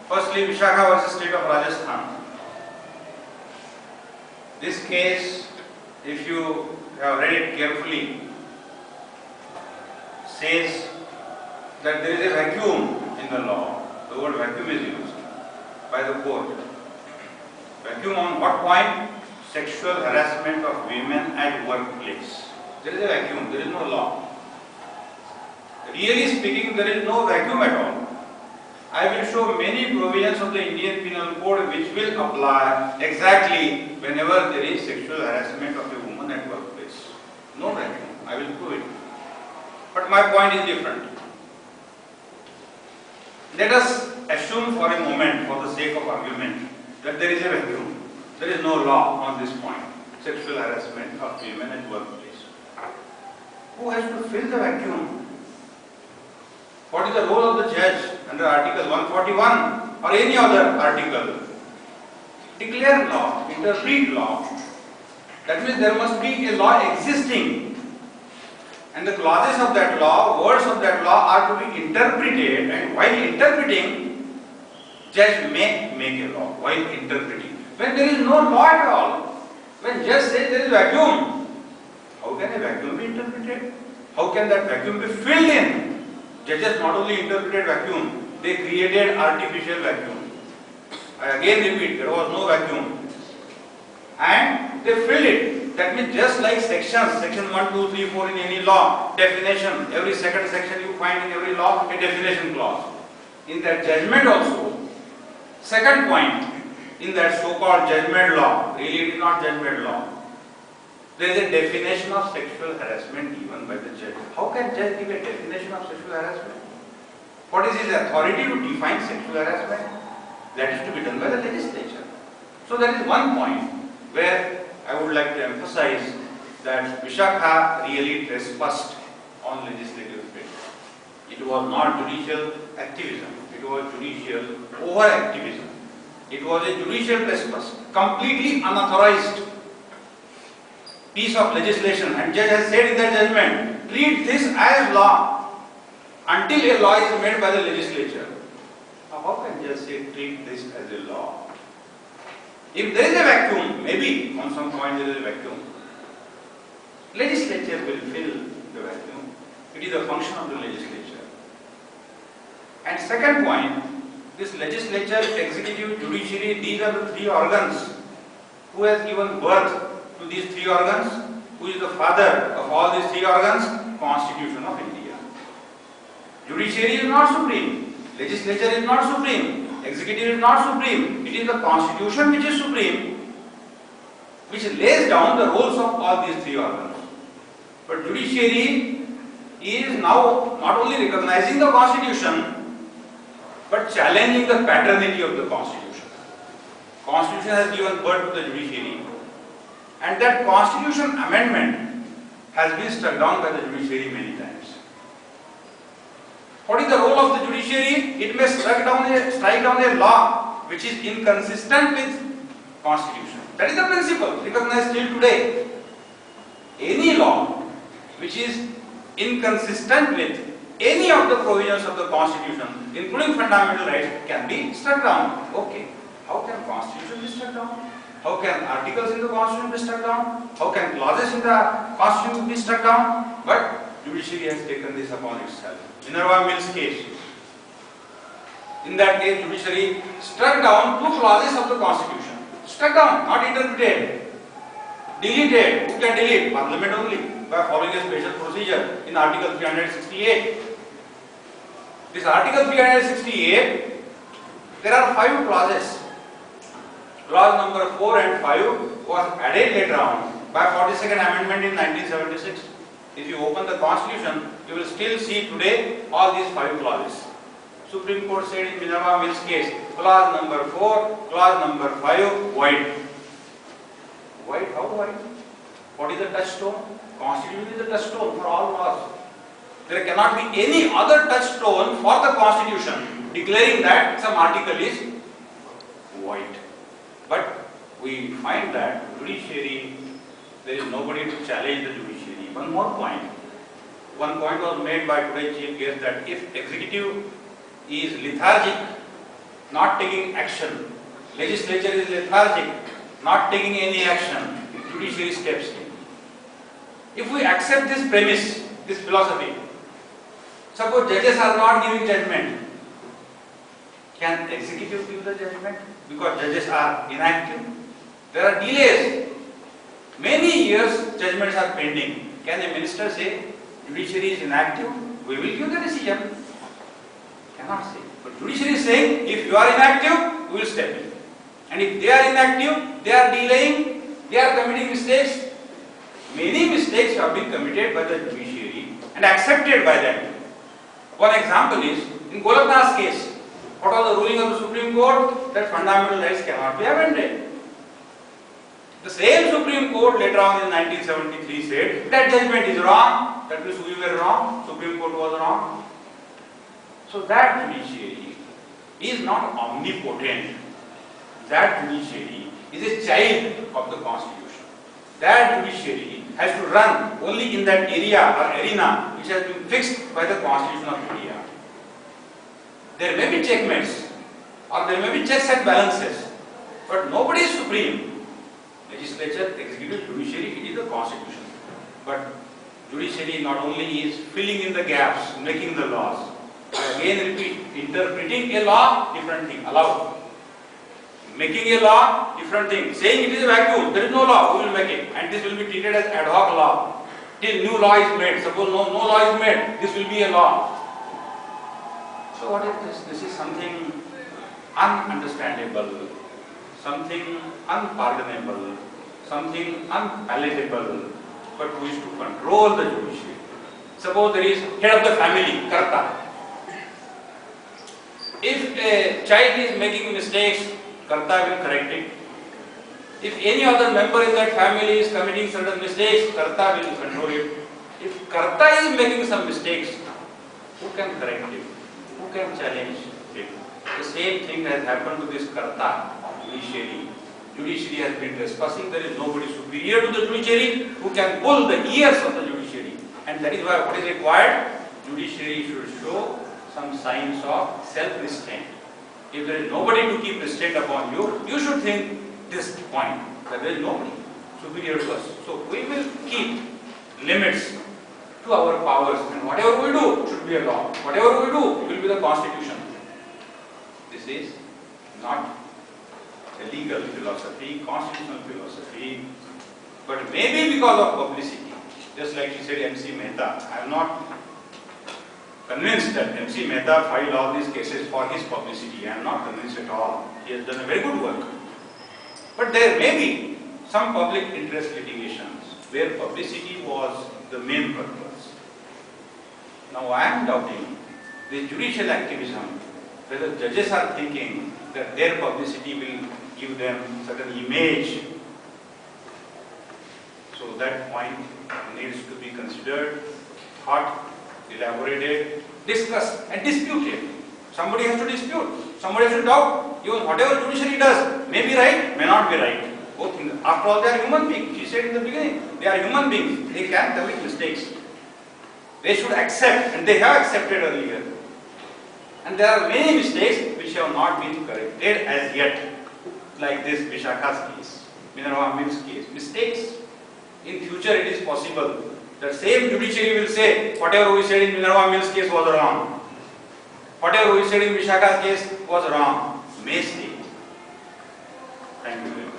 Firstly, Vishakha versus State of Rajasthan. This case, if you have read it carefully, says that there is a vacuum in the law. The word vacuum is used by the court. Vacuum on what point? Sexual harassment of women at workplace. There is a vacuum, there is no law. Really speaking, there is no vacuum at all. I will show many provisions of the Indian Penal Code which will apply exactly whenever there is sexual harassment of a woman at workplace. No vacuum, I will prove it. But my point is different. Let us assume for a moment, for the sake of argument, that there is a vacuum. There is no law on this point. Sexual harassment of women at workplace. Who has to fill the vacuum? What is the role of the judge under Article 141 or any other article? Declare law, interpret law. That means there must be a law existing. And the clauses of that law, words of that law are to be interpreted, and while interpreting, judge may make a law while interpreting. When there is no law at all, when judge says there is vacuum, how can a vacuum be interpreted? How can that vacuum be filled in? Judges not only interpreted vacuum, they created artificial vacuum. I again repeat, there was no vacuum. And they filled it. That means just like sections, section 1, 2, 3, 4 in any law, definition, every second section you find in every law, a definition clause. In that judgment also, second point, in that so-called judgment law, really it is not judgment law, there is a definition of sexual harassment given by the judge. How can judge give a definition of sexual harassment? What is his authority to define sexual harassment? That is to be done by the legislature. So that is one point where I would like to emphasize that Vishakha really trespassed on legislative space. It was not judicial activism, it was judicial over-activism. It was a judicial trespass, completely unauthorized piece of legislation, and judge has said in the judgment, treat this as law until a law is made by the legislature. Now how can judge say treat this as a law? If there is a vacuum, maybe on some point there is a vacuum, legislature will fill the vacuum. It is a function of the legislature. And second point, this legislature, executive, judiciary, these are the three organs. Who has given birth to these three organs? Who is the father of all these three organs? Constitution of India. Judiciary is not supreme. Legislature is not supreme. Executive is not supreme. It is the Constitution which is supreme, which lays down the roles of all these three organs. But judiciary is now not only recognizing the Constitution, but challenging the paternity of the Constitution. Constitution has given birth to the judiciary, and that Constitution amendment has been struck down by the judiciary many times. What is the role of the judiciary? It may strike down a law which is inconsistent with Constitution. That is the principle recognized till today. Any law which is inconsistent with any of the provisions of the Constitution, including fundamental rights, can be struck down. Okay, how can Constitution be struck down? How can articles in the Constitution be struck down? How can clauses in the Constitution be struck down? But judiciary has taken this upon itself. Minerva Mills case. In that case, judiciary struck down two clauses of the Constitution. Struck down, not interpreted. Deleted. Who can delete? Parliament only, by following a special procedure in Article 368. This Article 368, there are 5 clauses. Clause number 4 and 5 was added later on by 42nd Amendment in 1976. If you open the Constitution, you will still see today all these 5 clauses. Supreme Court said in Minerva Mills case, clause number 4, clause number 5, void. Void? How void? What is the touchstone? Constitution is the touchstone for all laws. There cannot be any other touchstone for the Constitution declaring that some article is void. But we find that judiciary, there is nobody to challenge the judiciary. One more point. One point was made by today's chief guest that if executive is lethargic not taking action. Legislature is lethargic, not taking any action. Judiciary steps in. If we accept this premise, this philosophy, suppose judges are not giving judgment, can executive give the judgment? Because judges are inactive. There are delays. Many years judgments are pending. Can a minister say, judiciary is inactive, we will give the decision? Cannot say. But judiciary is saying, if you are inactive, we will step in. And if they are inactive, they are delaying, they are committing mistakes. Many mistakes have been committed by the judiciary and accepted by them. One example is, in Kulkarni's case, what was the ruling of the Supreme Court? That fundamental rights cannot be amended. The same Supreme Court later on in 1973 said that judgment is wrong, that means we were wrong, Supreme Court was wrong. So that judiciary is not omnipotent. That judiciary is a child of the Constitution. That judiciary has to run only in that area or arena which has been fixed by the Constitution of India. There may be checkmates or there may be checks and balances, but nobody is supreme. Legislature, executive, judiciary, it is the Constitution. But judiciary not only is filling in the gaps, making the laws. I again repeat, interpreting a law, different thing, allowed. Making a law, different thing. Saying it is a vacuum, there is no law, we will make it. And this will be treated as ad hoc law. Till new law is made, suppose no law is made, this will be a law. So what is this? This is something ununderstandable, something unpardonable, something unpalatable, but who is to control the judiciary? Suppose there is head of the family, Karta. If a child is making mistakes, Karta will correct it. If any other member in that family is committing certain mistakes, Karta will control it. If Karta is making some mistakes, who can correct it? Who can challenge it? The same thing has happened to this Karta, judiciary. Judiciary has been trespassing. There is nobody superior to the judiciary who can pull the ears of the judiciary. And that is why what is required? Judiciary should show some signs of self-restraint. If there is nobody to keep restraint upon you, you should think this point, that there is nobody superior to us. So we will keep limits to our powers, and whatever we do should be a law. Whatever we do will be the Constitution. This is not a legal philosophy, constitutional philosophy, but maybe because of publicity. Just like she said, MC Mehta. I am not convinced that MC Mehta filed all these cases for his publicity. I am not convinced at all. He has done a very good work. But there may be some public interest litigations where publicity was the main purpose. Now I am doubting the judicial activism, whether judges are thinking that their publicity will give them certain image. So that point needs to be considered, thought, elaborated, discussed and disputed. Somebody has to dispute, somebody has to doubt. Even whatever judiciary does may be right, may not be right. Both things. After all, they are human beings. She said in the beginning, they are human beings. They can commit mistakes. They should accept, and they have accepted earlier. And there are many mistakes which have not been corrected as yet, like this Vishakha's case, Minerva Mills case. Mistakes. In future it is possible that same judiciary will say, whatever we said in Minerva Mills case was wrong. Whatever we said in Vishakha's case was wrong. May say. Thank you very much.